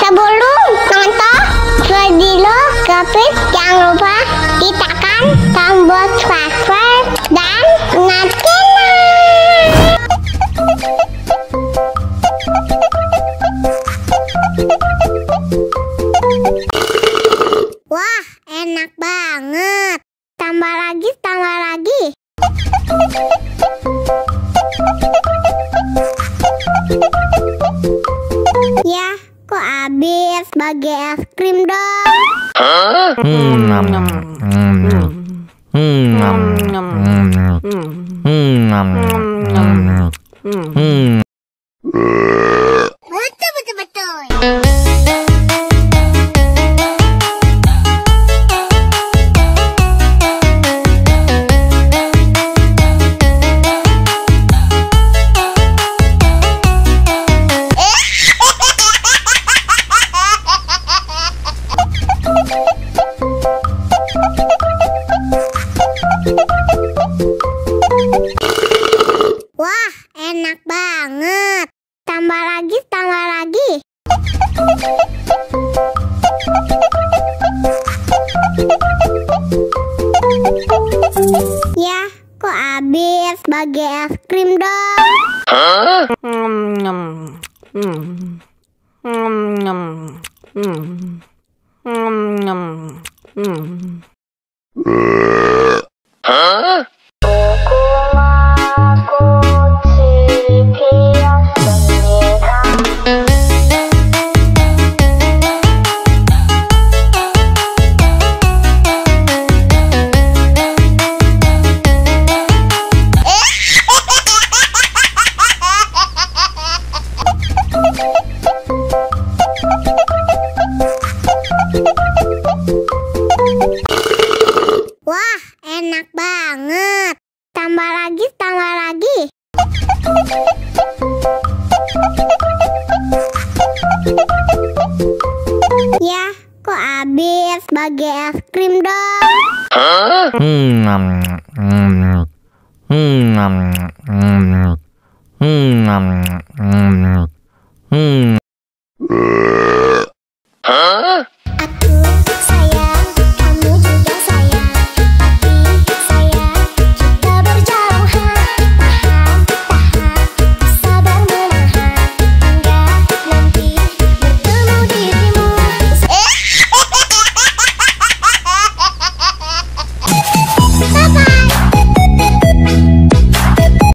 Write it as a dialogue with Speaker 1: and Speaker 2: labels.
Speaker 1: Sebelum nonton video Gapit, jangan lupa tekan tombol subscribe dan nyalakan. Wah, enak banget. Tambah lagi, tambah lagi. Ya, kok habis? Bagi es krim dong. Betul. Wah, enak banget. Tambah lagi, tambah lagi. Ya, kok habis? Bagi es krim dong. Wah, enak banget. Tambah lagi, tambah lagi. Ya, kok habis? Bagi es krim dong.